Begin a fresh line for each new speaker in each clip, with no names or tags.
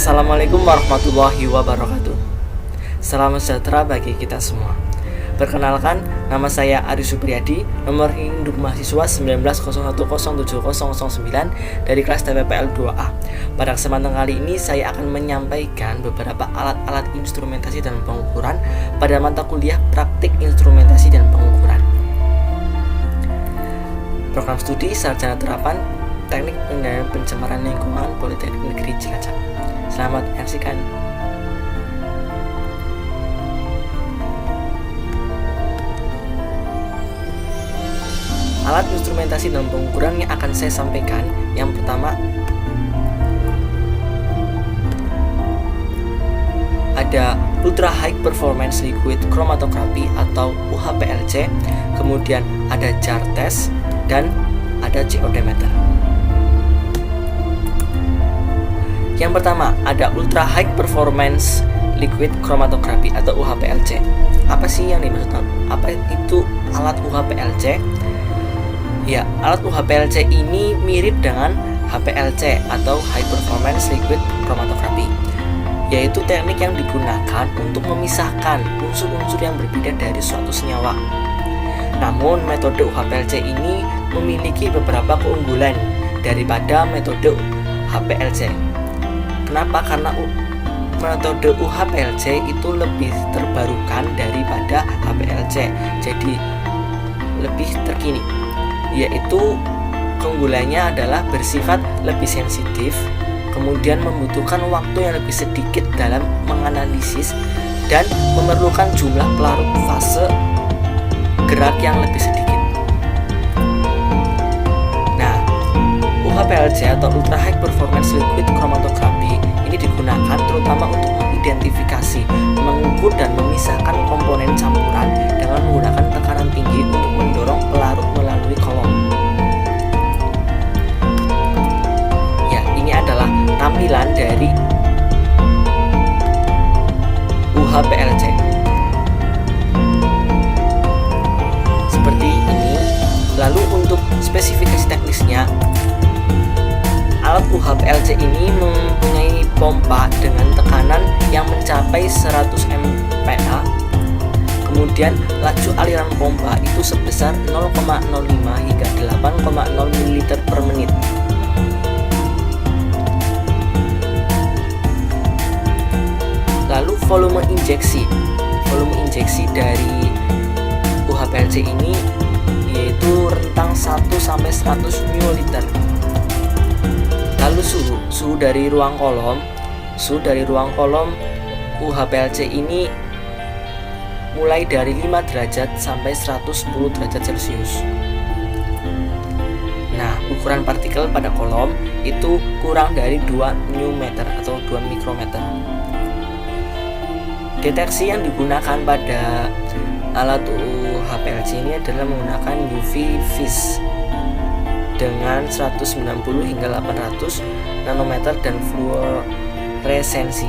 Assalamualaikum warahmatullahi wabarakatuh. Salam sejahtera bagi kita semua. Perkenalkan, nama saya Ari Supriyadi, nomor induk mahasiswa 1901070009 dari kelas TPPL 2A. Pada kesempatan kali ini saya akan menyampaikan beberapa alat-alat instrumentasi dan pengukuran pada mata kuliah praktik instrumentasi dan pengukuran. Program studi Sarjana Terapan Teknik Pengendalian Pencemaran Lingkungan Politeknik Negeri Cilacap. Selamat menyaksikan. Alat instrumentasi dan pengukuran yang akan saya sampaikan, yang pertama ada Ultra High Performance Liquid Chromatography atau UHPLC, kemudian ada jar test, dan ada COD meter. Yang pertama ada Ultra High Performance Liquid Chromatography atau UHPLC. Apa sih yang dimaksud? Apa itu alat UHPLC? Ya, alat UHPLC ini mirip dengan HPLC atau High Performance Liquid Chromatography, yaitu teknik yang digunakan untuk memisahkan unsur-unsur yang berbeda dari suatu senyawa. Namun, metode UHPLC ini memiliki beberapa keunggulan daripada metode HPLC. Kenapa? Karena metode UHPLC itu lebih terbarukan daripada HPLC, jadi lebih terkini. Yaitu keunggulannya adalah bersifat lebih sensitif, kemudian membutuhkan waktu yang lebih sedikit dalam menganalisis, dan memerlukan jumlah pelarut fase gerak yang lebih sedikit. Nah, UHPLC atau Ultra High Performance Liquid Chromatography ini digunakan terutama untuk mengidentifikasi, mengukur dan memisahkan komponen campuran dengan menggunakan tekanan tinggi untuk mendorong pelarut melalui kolom. Ya, ini adalah tampilan dari UHPLC. Seperti ini. Lalu untuk spesifikasi teknisnya, alat UHPLC ini mempunyai pompa dengan tekanan yang mencapai 100 MPa. Kemudian laju aliran pompa itu sebesar 0,05 hingga 8,0 ml per menit. Lalu volume injeksi dari UHPLC ini yaitu rentang 1 sampai 100 ml. Lalu suhu dari ruang kolom UHPLC ini mulai dari 5 derajat sampai 110 derajat Celcius. Nah, ukuran partikel pada kolom itu kurang dari 2 nanometer atau 2 mikrometer. Deteksi yang digunakan pada alat UHPLC ini adalah menggunakan UV vis dengan 190 hingga 800 nanometer dan fluoresensi.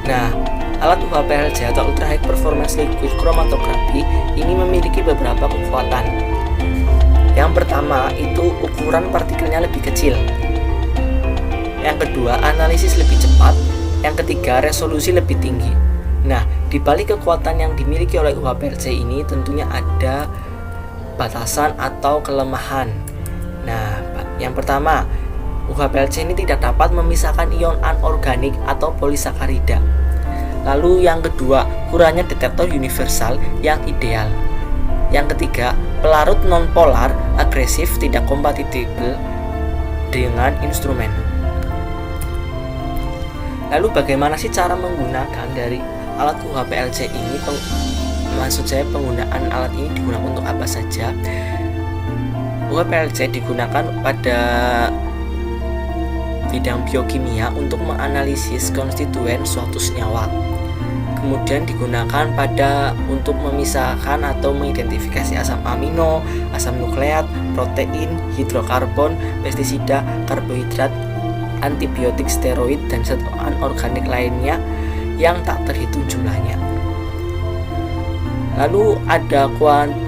Nah, alat UHPLC atau Ultra High Performance Liquid Chromatography ini memiliki beberapa kekuatan. Yang pertama itu ukuran partikelnya lebih kecil. Yang kedua, analisis lebih cepat. Yang ketiga, resolusi lebih tinggi. Nah, di balik kekuatan yang dimiliki oleh UHPLC ini tentunya ada batasan atau kelemahan. Nah, yang pertama, UHPLC ini tidak dapat memisahkan ion anorganik atau polisakarida. Lalu yang kedua, kurangnya detektor universal yang ideal. Yang ketiga, pelarut nonpolar agresif tidak kompatibel dengan instrumen. Lalu bagaimana sih cara menggunakan dari alat UHPLC ini? Maksud saya penggunaan alat ini digunakan untuk apa saja? UHPLC digunakan pada bidang biokimia untuk menganalisis konstituen suatu senyawa. Kemudian digunakan untuk memisahkan atau mengidentifikasi asam amino, asam nukleat, protein, hidrokarbon, pestisida, karbohidrat, antibiotik, steroid, dan zat anorganik lainnya yang tak terhitung jumlahnya. Lalu ada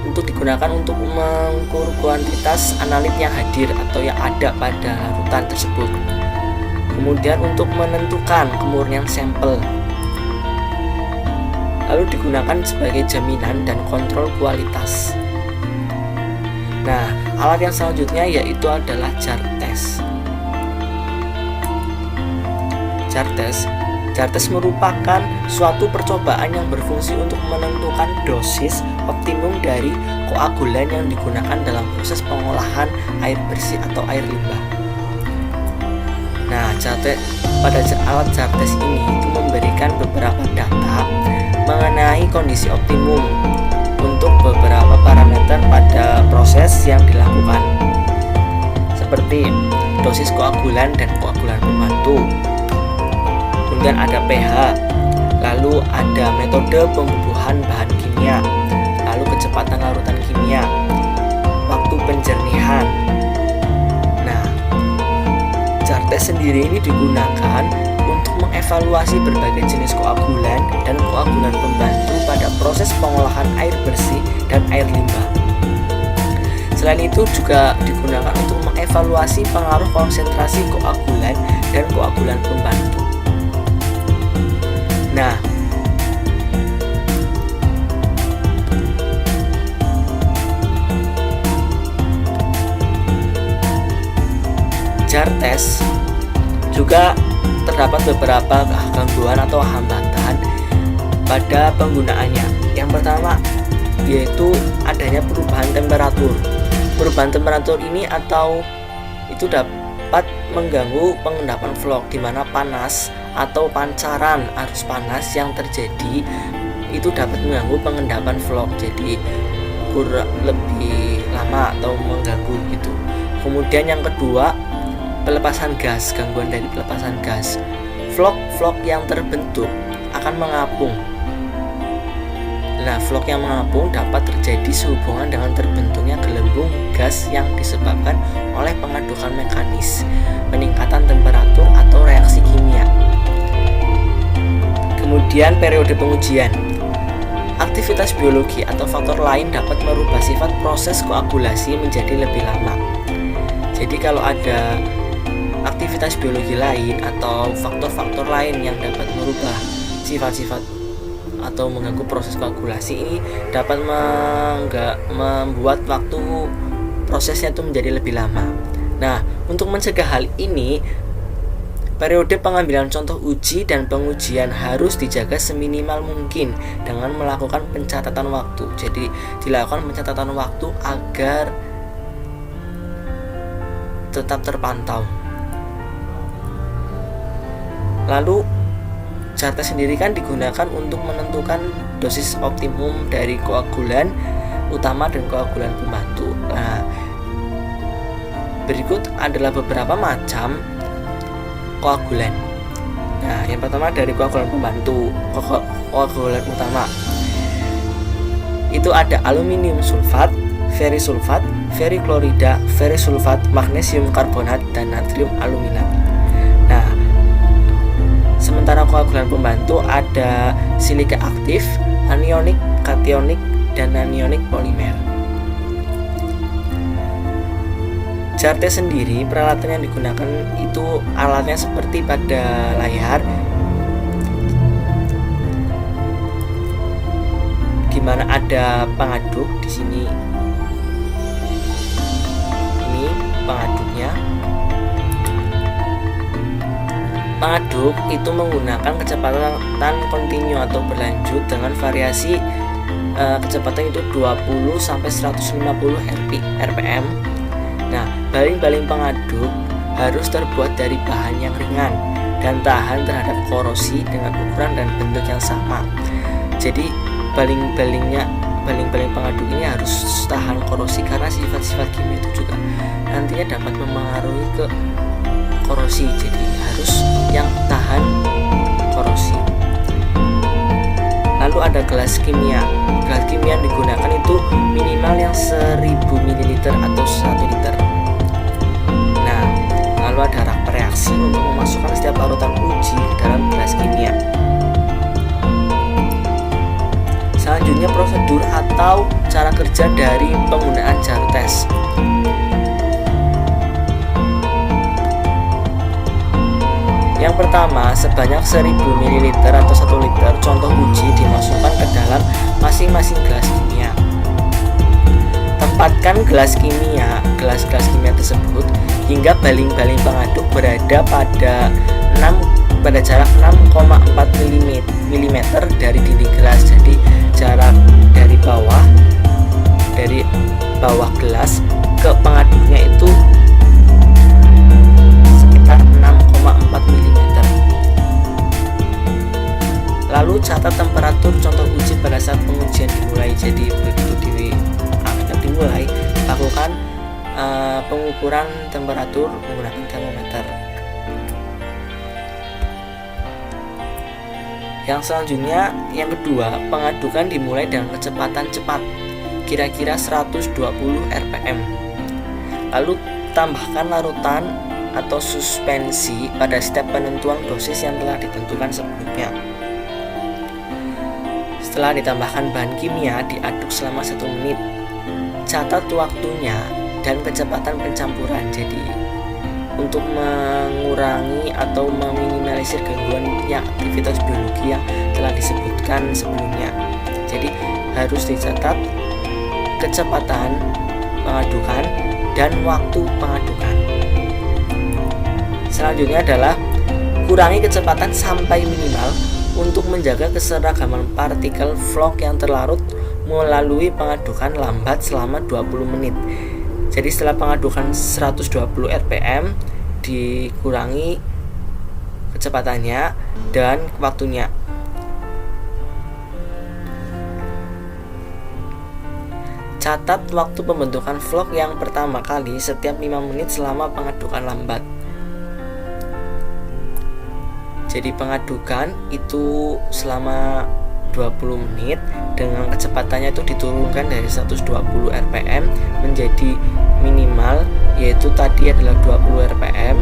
untuk digunakan untuk mengukur kuantitas analit yang hadir atau yang ada pada larutan tersebut. Kemudian untuk menentukan kemurnian sampel. Lalu digunakan sebagai jaminan dan kontrol kualitas. Nah, alat yang selanjutnya yaitu adalah jar test. Jar test merupakan suatu percobaan yang berfungsi untuk menentukan dosis optimum dari koagulan yang digunakan dalam proses pengolahan air bersih atau air limbah. Nah, pada alat jar test ini itu memberikan beberapa data mengenai kondisi optimum untuk beberapa parameter pada proses yang dilakukan, seperti dosis koagulan dan koagulan pembantu. Kemudian ada pH, lalu ada metode pembubuhan bahan kimia, lalu kecepatan larutan kimia, waktu penjernihan. Nah, jar test sendiri ini digunakan untuk mengevaluasi berbagai jenis koagulan dan koagulan pembantu pada proses pengolahan air bersih dan air limbah. Selain itu juga digunakan untuk mengevaluasi pengaruh konsentrasi koagulan dan koagulan pembantu. Nah, jar test juga terdapat beberapa gangguan atau hambatan pada penggunaannya. Yang pertama yaitu adanya perubahan temperatur. Perubahan temperatur ini itu dapat mengganggu pengendapan vlog, di mana panas atau pancaran arus panas yang terjadi itu dapat mengganggu pengendapan vlog, jadi kurang lebih lama atau mengganggu gitu. Kemudian yang kedua, pelepasan gas, gangguan dari pelepasan gas. Vlog yang terbentuk akan mengapung. Nah, vlog yang mengapung dapat terjadi sehubungan dengan terbentuknya gelembung gas yang disebabkan oleh pengadukan mekanis, peningkatan temperatur atau reaksi kimia. Kemudian periode pengujian. Aktivitas biologi atau faktor lain dapat merubah sifat proses koagulasi menjadi lebih lama. Jadi kalau ada aktivitas biologi lain atau faktor-faktor lain yang dapat merubah sifat-sifat atau mengganggu proses koagulasi ini dapat membuat waktu prosesnya itu menjadi lebih lama. Nah, untuk mencegah hal ini, periode pengambilan contoh uji dan pengujian harus dijaga seminimal mungkin dengan melakukan pencatatan waktu. Jadi dilakukan pencatatan waktu agar tetap terpantau. Lalu jar test sendiri kan digunakan untuk menentukan dosis optimum dari koagulan utama dan koagulan pembantu. Nah, berikut adalah beberapa macam koagulan. Nah, yang pertama dari koagulan pembantu, koagulan utama. Itu ada aluminium sulfat, ferisulfat, feriklorida, ferisulfat, magnesium karbonat, dan natrium aluminat. Nah, sementara koagulan pembantu ada silika aktif, anionik, kationik, dan anionik polimer. Jar test sendiri, peralatan yang digunakan itu alatnya seperti pada layar, di mana ada pengaduk di sini. Ini pengaduknya. Pengaduk itu menggunakan kecepatan kontinu atau berlanjut dengan variasi kecepatan itu 20 sampai 150 rpm. Nah, baling-baling pengaduk harus terbuat dari bahan yang ringan dan tahan terhadap korosi dengan ukuran dan bentuk yang sama. Jadi baling-baling pengaduk ini harus tahan korosi karena sifat-sifat kimia itu juga nantinya dapat mempengaruhi ke korosi. Jadi harus yang tahan korosi. Lalu ada gelas kimia. Gelas kimia yang digunakan itu minimal yang 1000 ml atau 1 liter. Nah, lalu ada rak reaksi untuk memasukkan setiap larutan uji ke dalam gelas kimia. Selanjutnya prosedur kerja dari penggunaan jar tes. Yang pertama, sebanyak 1000 ml atau 1 liter contoh uji dimasukkan ke dalam masing-masing gelas kimia. Tempatkan gelas kimia tersebut hingga baling-baling pengaduk berada pada jarak 6,4 mm dari dinding gelas. Jadi jarak dari bawah gelas ke pengaduknya itu sekitar 6,4 mm. Lalu catat temperatur contoh uji pada saat pengujian dimulai. Jadi begitu dimulai, lakukan pengukuran temperatur menggunakan termometer. Yang selanjutnya, yang kedua, pengadukan dimulai dengan kecepatan cepat, kira-kira 120 rpm. Lalu tambahkan larutan atau suspensi pada setiap penentuan dosis yang telah ditentukan sebelumnya. Setelah ditambahkan bahan kimia, diaduk selama 1 menit. Catat waktunya dan kecepatan pencampuran. Jadi untuk mengurangi atau meminimalisir gangguan aktivitas biologi yang telah disebutkan sebelumnya. Jadi harus dicatat kecepatan pengadukan dan waktu pengadukan. Selanjutnya adalah kurangi kecepatan sampai minimal untuk menjaga keseragaman partikel vlog yang terlarut melalui pengadukan lambat selama 20 menit. Jadi setelah pengadukan 120 rpm dikurangi kecepatannya dan waktunya. Catat waktu pembentukan vlog yang pertama kali setiap 5 menit selama pengadukan lambat. Jadi pengadukan itu selama 20 menit dengan kecepatannya itu diturunkan dari 120 rpm menjadi minimal, yaitu tadi adalah 20 rpm.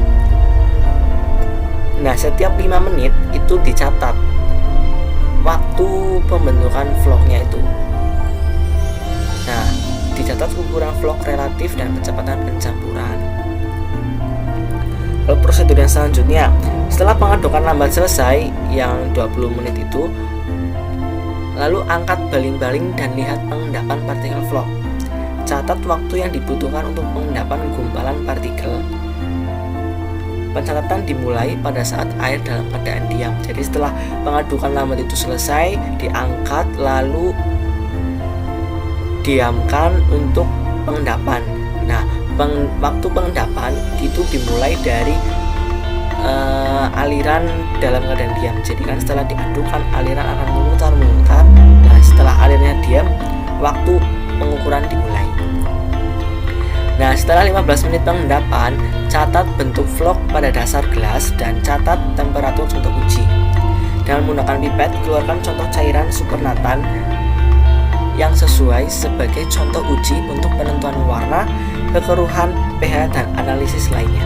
Nah, setiap 5 menit itu dicatat waktu pembentukan vlognya itu. Nah, dicatat ukuran vlog relatif dan kecepatan pencampuran. Lalu prosedur yang selanjutnya, setelah pengadukan lambat selesai yang 20 menit itu, lalu angkat baling-baling dan lihat pengendapan partikel vlog. Catat waktu yang dibutuhkan untuk pengendapan gumpalan partikel. Pencatatan dimulai pada saat air dalam keadaan diam. Jadi setelah pengadukan lambat itu selesai, diangkat lalu diamkan untuk pengendapan. Nah, waktu pengendapan itu dimulai dari aliran dalam keadaan diam. Jadi kan setelah diadukan, aliran akan memutar. Nah, setelah alirnya diam, waktu pengukuran dimulai. Nah, setelah 15 menit pengendapan, catat bentuk vlog pada dasar gelas dan catat temperatur contoh uji. Dengan menggunakan pipet, keluarkan contoh cairan supernatan yang sesuai sebagai contoh uji untuk penentuan warna, kekeruhan, pH, dan analisis lainnya.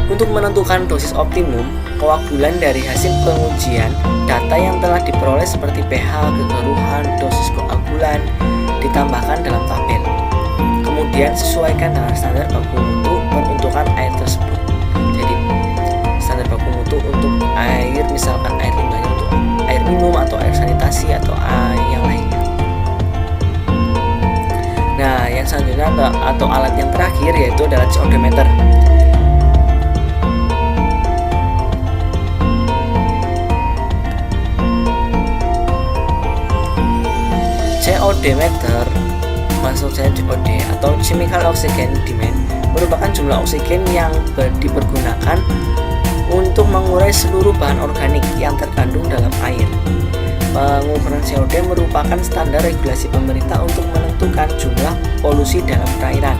Untuk menentukan dosis optimum, koagulan dari hasil pengujian, data yang telah diperoleh seperti pH, kekeruhan, dosis koagulan ditambahkan dalam tabel. Kemudian sesuaikan dengan standar baku mutu peruntukan air tersebut. Jadi standar baku mutu untuk air, misalkan air limbahnya untuk air minum atau air sanitasi atau air yang lainnya. Nah, yang selanjutnya atau alat yang terakhir yaitu adalah CO2 meter. COD meter, maksud saya COD atau Chemical Oxygen Demand, merupakan jumlah oksigen yang dipergunakan untuk mengurai seluruh bahan organik yang terkandung dalam air. Pengukuran COD merupakan standar regulasi pemerintah untuk menentukan jumlah polusi dalam perairan.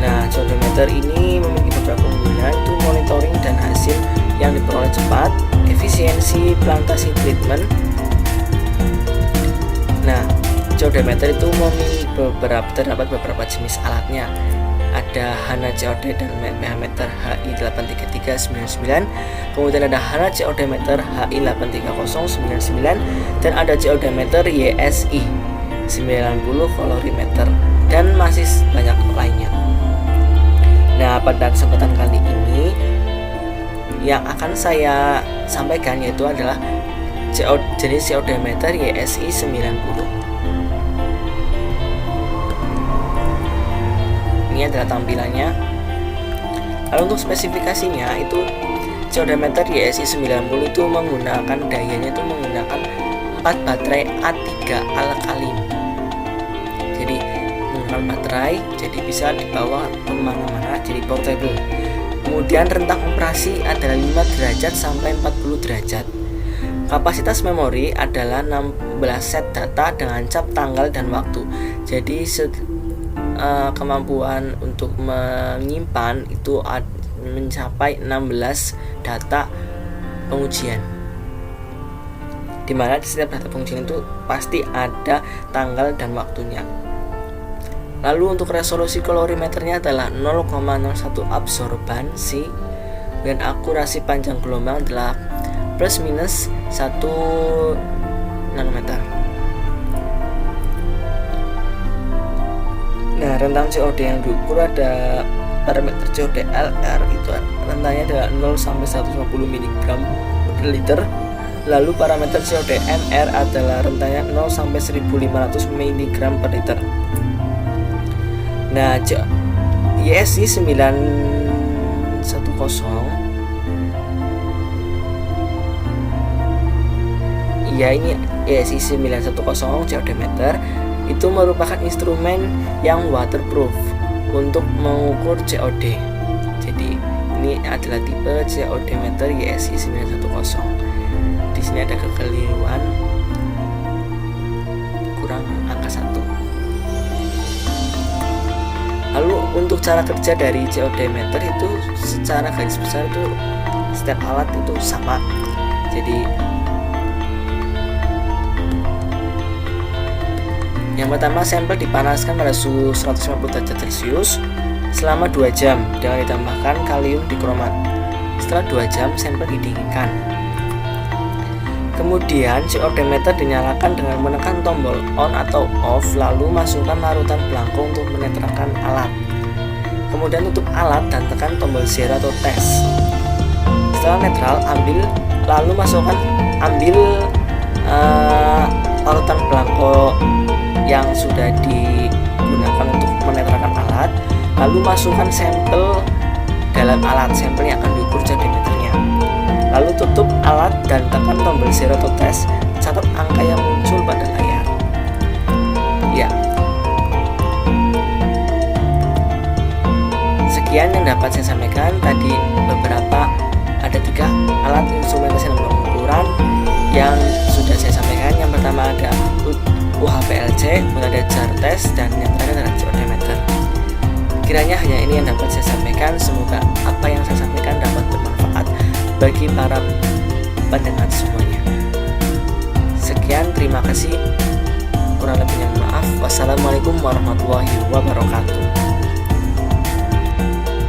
Nah, COD meter ini memiliki beberapa penggunaan untuk monitoring dan hasil yang diperoleh cepat, efisiensi plantasi treatment. Nah, COD meter itu terdapat beberapa jenis alatnya. ada HANA COD dan pH meter HI83399, kemudian ada HANA COD meter HI83099, dan ada COD meter YSI 90 colorimeter, dan masih banyak lainnya. Nah, pada kesempatan kali ini yang akan saya sampaikan yaitu adalah jenis COD meter YSI 90. Ini adalah tampilannya. Lalu untuk spesifikasinya itu COD meter YSI 90 itu menggunakan dayanya itu menggunakan 4 baterai A3 alkaline. Jadi menggunakan baterai, jadi bisa dibawa kemana-mana, jadi portable. Kemudian rentang operasi adalah 5 derajat sampai 40 derajat. Kapasitas memori adalah 16 set data dengan cap tanggal dan waktu. Jadi kemampuan untuk menyimpan itu mencapai 16 data pengujian, dimana di setiap data pengujian itu pasti ada tanggal dan waktunya. Lalu untuk resolusi kolorimeternya adalah 0,01 absorbansi, dan akurasi panjang gelombang adalah plus minus 1 nanometer. Nah, rentang COD yang diukur ada parameter COD LR itu rentangnya adalah 0 sampai 150 mg per liter. Lalu parameter COD MR adalah rentangnya 0 sampai 1500 mg per liter. Nah, YSI 910 ya, ini YSI 910 COD meter itu merupakan instrumen yang waterproof untuk mengukur COD. Jadi ini adalah tipe COD meter YSI 910. Di sini ada kekeliruan kurang angka 1. Lalu untuk cara kerja dari COD meter itu secara garis besar itu setiap alat itu sama. Jadi yang pertama, sampel dipanaskan pada suhu 150 derajat Celcius selama 2 jam dengan ditambahkan kalium dikromat. Setelah 2 jam, sampel didinginkan. Kemudian COD meter dinyalakan dengan menekan tombol on atau off, lalu masukkan larutan belangko untuk menetralkan alat. Kemudian tutup alat dan tekan tombol zero atau tes. Setelah netral, lalu ambil larutan belangko yang sudah digunakan untuk menetralkan alat, lalu masukkan sampel dalam alat. Sampel yang akan diukur COD meternya. Lalu tutup alat dan tekan tombol zero to test. Catat angka yang muncul pada layar. Ya, sekian yang dapat saya sampaikan. Tadi ada 3 alat instrumentasi dan pengukuran yang sudah saya sampaikan. Yang pertama ada UHPLC, kemudian ada jar test, dan yang terakhir adalah COD meter. Kiranya hanya ini yang dapat saya sampaikan. Semoga apa yang saya sampaikan dapat bermanfaat bagi para pendengar semuanya. Sekian, terima kasih. Kurang lebihnya maaf. Wassalamualaikum warahmatullahi wabarakatuh.